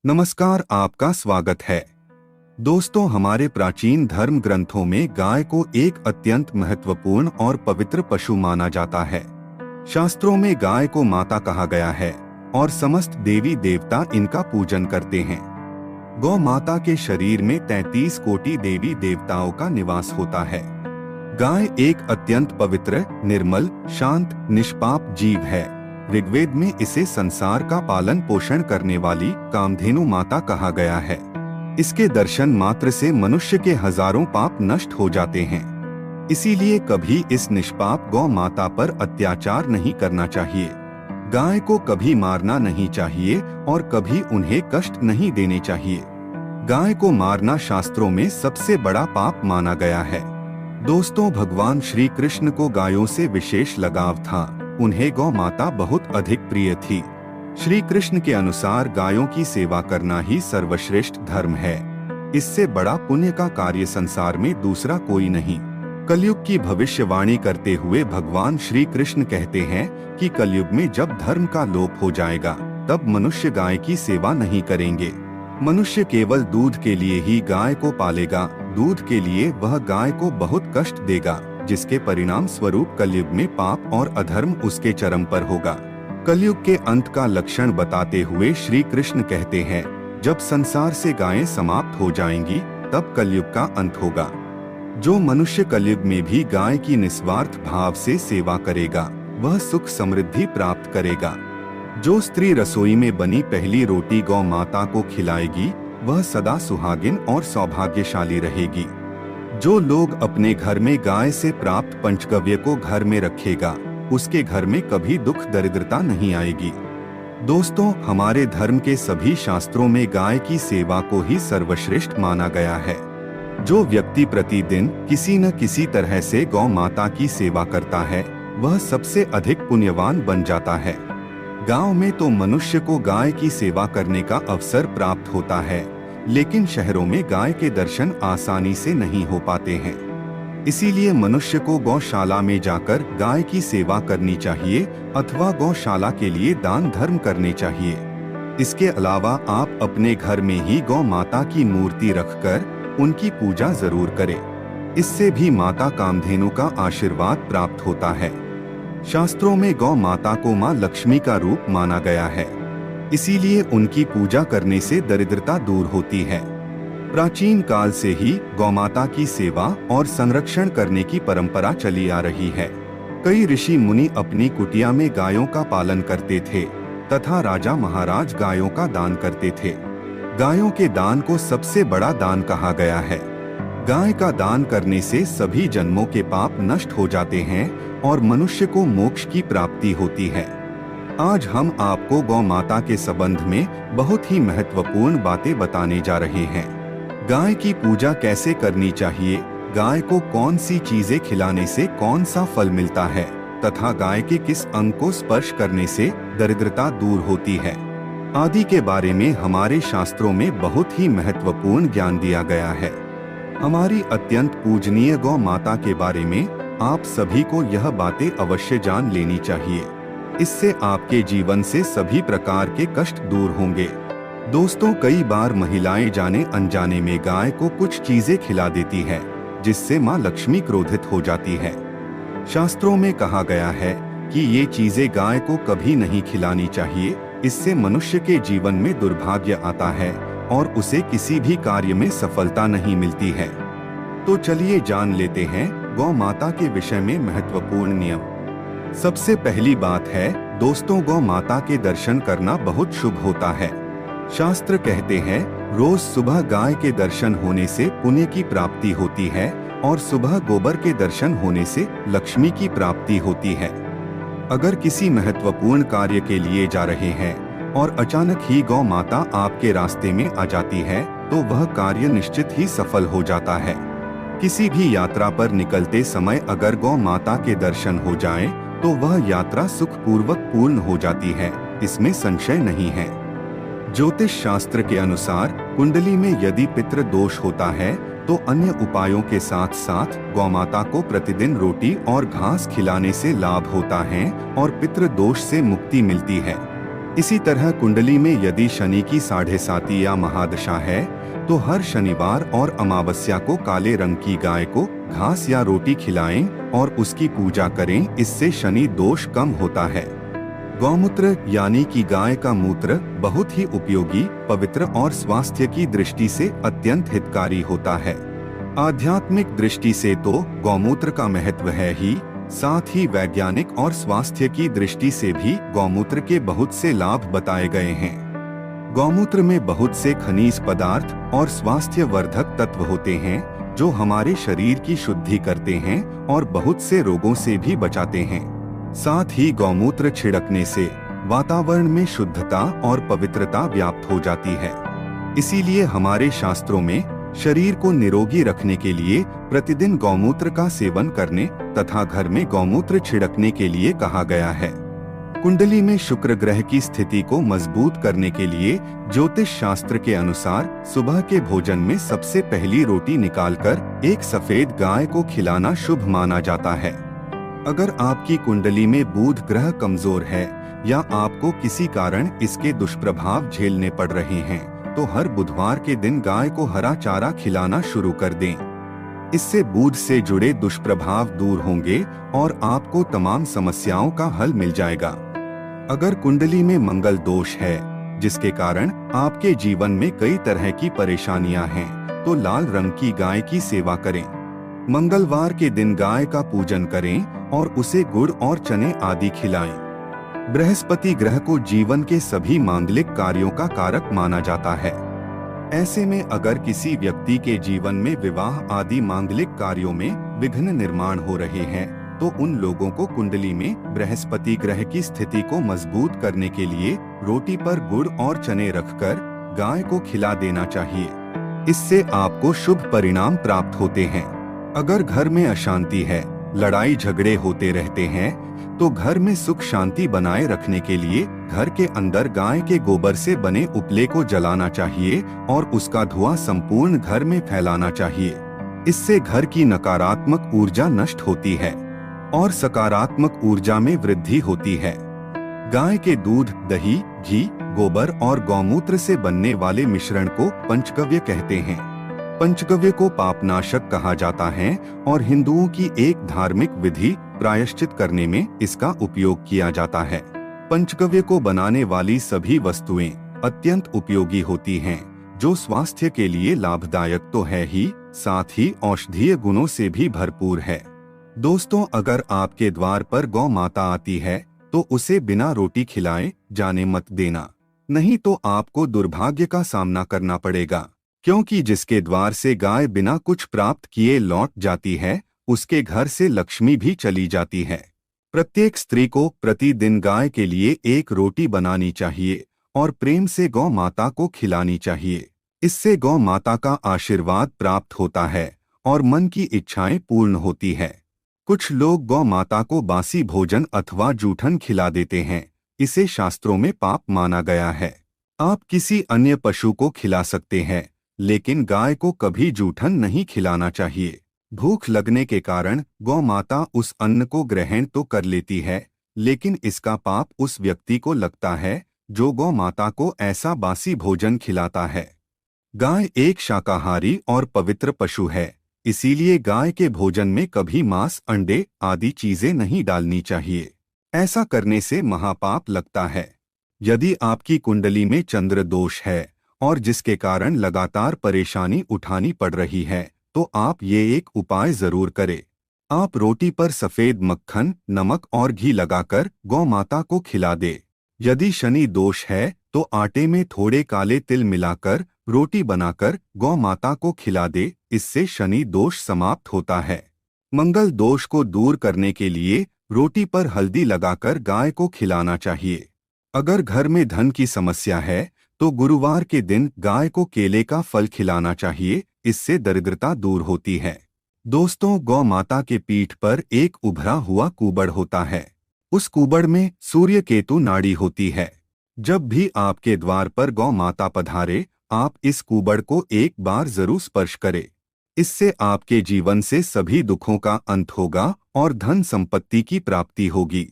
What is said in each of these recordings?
नमस्कार, आपका स्वागत है। दोस्तों, हमारे प्राचीन धर्म ग्रंथों में गाय को एक अत्यंत महत्वपूर्ण और पवित्र पशु माना जाता है। शास्त्रों में गाय को माता कहा गया है और समस्त देवी देवता इनका पूजन करते हैं। गौ माता के शरीर में 33 कोटि देवी देवताओं का निवास होता है। गाय एक अत्यंत पवित्र, निर्मल, शांत, निष्पाप जीव है। ऋग्वेद में इसे संसार का पालन पोषण करने वाली कामधेनु माता कहा गया है। इसके दर्शन मात्र से मनुष्य के हजारों पाप नष्ट हो जाते हैं। इसीलिए कभी इस निष्पाप गौ माता पर अत्याचार नहीं करना चाहिए। गाय को कभी मारना नहीं चाहिए और कभी उन्हें कष्ट नहीं देने चाहिए। गाय को मारना शास्त्रों में सबसे बड़ा पाप माना गया है। दोस्तों, भगवान श्री कृष्ण को गायों से विशेष लगाव था। उन्हें गौ माता बहुत अधिक प्रिय थी। श्री कृष्ण के अनुसार गायों की सेवा करना ही सर्वश्रेष्ठ धर्म है। इससे बड़ा पुण्य का कार्य संसार में दूसरा कोई नहीं। कलयुग की भविष्यवाणी करते हुए भगवान श्री कृष्ण कहते हैं कि कलयुग में जब धर्म का लोप हो जाएगा तब मनुष्य गाय की सेवा नहीं करेंगे। मनुष्य केवल दूध के लिए ही गाय को पालेगा। दूध के लिए वह गाय को बहुत कष्ट देगा, जिसके परिणाम स्वरूप कलयुग में पाप और अधर्म उसके चरम पर होगा। कलयुग के अंत का लक्षण बताते हुए श्री कृष्ण कहते हैं, जब संसार से गायें समाप्त हो जाएंगी तब कलयुग का अंत होगा। जो मनुष्य कलयुग में भी गाय की निस्वार्थ भाव से सेवा करेगा वह सुख समृद्धि प्राप्त करेगा। जो स्त्री रसोई में बनी पहली रोटी गौ माता को खिलाएगी वह सदा सुहागिन और सौभाग्यशाली रहेगी। जो लोग अपने घर में गाय से प्राप्त पंचगव्य को घर में रखेगा उसके घर में कभी दुख दरिद्रता नहीं आएगी। दोस्तों, हमारे धर्म के सभी शास्त्रों में गाय की सेवा को ही सर्वश्रेष्ठ माना गया है। जो व्यक्ति प्रतिदिन किसी न किसी तरह से गौ माता की सेवा करता है वह सबसे अधिक पुण्यवान बन जाता है। गांव में तो मनुष्य को गाय की सेवा करने का अवसर प्राप्त होता है, लेकिन शहरों में गाय के दर्शन आसानी से नहीं हो पाते हैं। इसीलिए मनुष्य को गौशाला में जाकर गाय की सेवा करनी चाहिए अथवा गौशाला के लिए दान धर्म करने चाहिए। इसके अलावा आप अपने घर में ही गौ माता की मूर्ति रखकर उनकी पूजा जरूर करें। इससे भी माता कामधेनु का आशीर्वाद प्राप्त होता है। शास्त्रों में गौ माता को माँ लक्ष्मी का रूप माना गया है। इसीलिए उनकी पूजा करने से दरिद्रता दूर होती है। प्राचीन काल से ही गौमाता की सेवा और संरक्षण करने की परंपरा चली आ रही है। कई ऋषि मुनि अपनी कुटिया में गायों का पालन करते थे तथा राजा महाराज गायों का दान करते थे। गायों के दान को सबसे बड़ा दान कहा गया है। गाय का दान करने से सभी जन्मों के पाप नष्ट हो जाते हैं और मनुष्य को मोक्ष की प्राप्ति होती है। आज हम आपको गौ माता के संबंध में बहुत ही महत्वपूर्ण बातें बताने जा रहे हैं। गाय की पूजा कैसे करनी चाहिए, गाय को कौन सी चीजें खिलाने से कौन सा फल मिलता है तथा गाय के किस अंग को स्पर्श करने से दरिद्रता दूर होती है आदि के बारे में हमारे शास्त्रों में बहुत ही महत्वपूर्ण ज्ञान दिया गया है। हमारी अत्यंत पूजनीय गौ माता के बारे में आप सभी को यह बातें अवश्य जान लेनी चाहिए। इससे आपके जीवन से सभी प्रकार के कष्ट दूर होंगे। दोस्तों, कई बार महिलाएं जाने अनजाने में गाय को कुछ चीजें खिला देती है जिससे माँ लक्ष्मी क्रोधित हो जाती है। शास्त्रों में कहा गया है कि ये चीजें गाय को कभी नहीं खिलानी चाहिए। इससे मनुष्य के जीवन में दुर्भाग्य आता है और उसे किसी भी कार्य में सफलता नहीं मिलती है। तो चलिए जान लेते हैं गौ माता के विषय में महत्वपूर्ण नियम। सबसे पहली बात है दोस्तों, गौ माता के दर्शन करना बहुत शुभ होता है। शास्त्र कहते हैं रोज सुबह गाय के दर्शन होने से पुण्य की प्राप्ति होती है और सुबह गोबर के दर्शन होने से लक्ष्मी की प्राप्ति होती है। अगर किसी महत्वपूर्ण कार्य के लिए जा रहे हैं और अचानक ही गौ माता आपके रास्ते में आ जाती है तो वह कार्य निश्चित ही सफल हो जाता है। किसी भी यात्रा पर निकलते समय अगर गौ माता के दर्शन हो जाएं, तो वह यात्रा सुखपूर्वक पूर्ण हो जाती है, इसमें संशय नहीं है। ज्योतिष शास्त्र के अनुसार कुंडली में यदि पितृ दोष होता है तो अन्य उपायों के साथ साथ गौमाता को प्रतिदिन रोटी और घास खिलाने से लाभ होता है और पितृ दोष से मुक्ति मिलती है। इसी तरह कुंडली में यदि शनि की 7.5 या महादशा है तो हर शनिवार और अमावस्या को काले रंग की गाय को घास या रोटी खिलाएं और उसकी पूजा करें। इससे शनि दोष कम होता है। गौमूत्र यानी कि गाय का मूत्र बहुत ही उपयोगी, पवित्र और स्वास्थ्य की दृष्टि से अत्यंत हितकारी होता है। आध्यात्मिक दृष्टि से तो गौमूत्र का महत्व है ही, साथ ही वैज्ञानिक और स्वास्थ्य की दृष्टि से भी गौमूत्र के बहुत से लाभ बताए गए हैं। गौमूत्र में बहुत से खनिज पदार्थ और स्वास्थ्य वर्धक तत्व होते हैं जो हमारे शरीर की शुद्धि करते हैं और बहुत से रोगों से भी बचाते हैं। साथ ही गौमूत्र छिड़कने से वातावरण में शुद्धता और पवित्रता व्याप्त हो जाती है। इसीलिए हमारे शास्त्रों में शरीर को निरोगी रखने के लिए प्रतिदिन गौमूत्र का सेवन करने तथा घर में गौमूत्र छिड़कने के लिए कहा गया है। कुंडली में शुक्र ग्रह की स्थिति को मजबूत करने के लिए ज्योतिष शास्त्र के अनुसार सुबह के भोजन में सबसे पहली रोटी निकालकर एक सफेद गाय को खिलाना शुभ माना जाता है। अगर आपकी कुंडली में बुध ग्रह कमजोर है या आपको किसी कारण इसके दुष्प्रभाव झेलने पड़ रहे हैं तो हर बुधवार के दिन गाय को हरा चारा खिलाना शुरू कर दें। इससे बुध से जुड़े दुष्प्रभाव दूर होंगे और आपको तमाम समस्याओं का हल मिल जाएगा। अगर कुंडली में मंगल दोष है जिसके कारण आपके जीवन में कई तरह की परेशानियां हैं तो लाल रंग की गाय की सेवा करें। मंगलवार के दिन गाय का पूजन करें और उसे गुड़ और चने आदि खिलाएं। बृहस्पति ग्रह को जीवन के सभी मांगलिक कार्यों का कारक माना जाता है। ऐसे में अगर किसी व्यक्ति के जीवन में विवाह आदि मांगलिक कार्यों में विघ्न निर्माण हो रहे हैं तो उन लोगों को कुंडली में बृहस्पति ग्रह की स्थिति को मजबूत करने के लिए रोटी पर गुड़ और चने रखकर गाय को खिला देना चाहिए। इससे आपको शुभ परिणाम प्राप्त होते हैं। अगर घर में अशांति है, लड़ाई झगड़े होते रहते हैं तो घर में सुख शांति बनाए रखने के लिए घर के अंदर गाय के गोबर से बने उपले को जलाना चाहिए और उसका धुआं संपूर्ण घर में फैलाना चाहिए। इससे घर की नकारात्मक ऊर्जा नष्ट होती है और सकारात्मक ऊर्जा में वृद्धि होती है। गाय के दूध, दही, घी, गोबर और गौमूत्र से बनने वाले मिश्रण को पंचगव्य कहते हैं। पंचगव्य को पापनाशक कहा जाता है और हिंदुओं की एक धार्मिक विधि प्रायश्चित करने में इसका उपयोग किया जाता है। पंचगव्य को बनाने वाली सभी वस्तुएं अत्यंत उपयोगी होती हैं, जो स्वास्थ्य के लिए लाभदायक तो है ही, साथ ही औषधीय गुणों से भी भरपूर है। दोस्तों, अगर आपके द्वार पर गौ माता आती है तो उसे बिना रोटी खिलाए जाने मत देना, नहीं तो आपको दुर्भाग्य का सामना करना पड़ेगा। क्योंकि जिसके द्वार से गाय बिना कुछ प्राप्त किए लौट जाती है उसके घर से लक्ष्मी भी चली जाती है। प्रत्येक स्त्री को प्रतिदिन गाय के लिए एक रोटी बनानी चाहिए और प्रेम से गौ माता को खिलानी चाहिए। इससे गौ माता का आशीर्वाद प्राप्त होता है और मन की इच्छाएं पूर्ण होती है। कुछ लोग गौ माता को बासी भोजन अथवा जूठन खिला देते हैं। इसे शास्त्रों में पाप माना गया है। आप किसी अन्य पशु को खिला सकते हैं, लेकिन गाय को कभी जूठन नहीं खिलाना चाहिए। भूख लगने के कारण गौ माता उस अन्न को ग्रहण तो कर लेती है, लेकिन इसका पाप उस व्यक्ति को लगता है जो गौ माता को ऐसा बासी भोजन खिलाता है। गाय एक शाकाहारी और पवित्र पशु है, इसीलिए गाय के भोजन में कभी मांस, अंडे आदि चीजें नहीं डालनी चाहिए। ऐसा करने से महापाप लगता है। यदि आपकी कुंडली में चंद्र दोष है और जिसके कारण लगातार परेशानी उठानी पड़ रही है तो आप ये एक उपाय जरूर करें। आप रोटी पर सफेद मक्खन, नमक और घी लगाकर गौ माता को खिला दे। यदि शनि दोष है तो आटे में थोड़े काले तिल मिलाकर रोटी बनाकर गौ माता को खिला दे। इससे शनि दोष समाप्त होता है। मंगल दोष को दूर करने के लिए रोटी पर हल्दी लगाकर गाय को खिलाना चाहिए। अगर घर में धन की समस्या है तो गुरुवार के दिन गाय को केले का फल खिलाना चाहिए। इससे दरिद्रता दूर होती है। दोस्तों, गौ माता के पीठ पर एक उभरा हुआ कुबड़ होता है। उस कुबड़ में सूर्य केतु नाड़ी होती है। जब भी आपके द्वार पर गौ माता पधारे, आप इस कुबड़ को एक बार जरूर स्पर्श करें। इससे आपके जीवन से सभी दुखों का अंत होगा और धन संपत्ति की प्राप्ति होगी।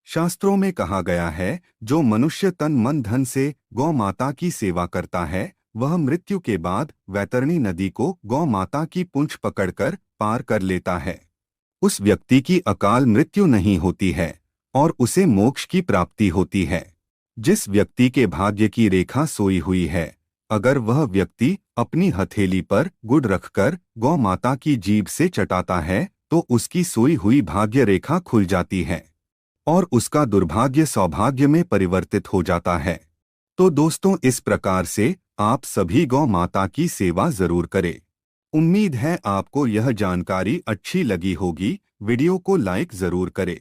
शास्त्रों में कहा गया है, जो मनुष्य तन मन धन से गौ माता की सेवा करता है, वह मृत्यु के बाद वैतरणी नदी को गौ माता की पूंछ पकड़कर पार कर लेता है। उस व्यक्ति की अकाल मृत्यु नहीं होती है और उसे मोक्ष की प्राप्ति होती है। जिस व्यक्ति के भाग्य की रेखा सोई हुई है, अगर वह व्यक्ति अपनी हथेली पर गुड़ रखकर गौ माता की जीभ से चटाता है तो उसकी सोई हुई भाग्य रेखा खुल जाती है और उसका दुर्भाग्य सौभाग्य में परिवर्तित हो जाता है। तो दोस्तों, इस प्रकार से आप सभी गौ माता की सेवा जरूर करें। उम्मीद है आपको यह जानकारी अच्छी लगी होगी। वीडियो को लाइक जरूर करें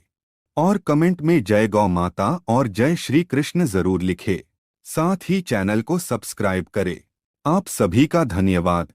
और कमेंट में जय गौ माता और जय श्री कृष्ण जरूर लिखें। साथ ही चैनल को सब्सक्राइब करें। आप सभी का धन्यवाद।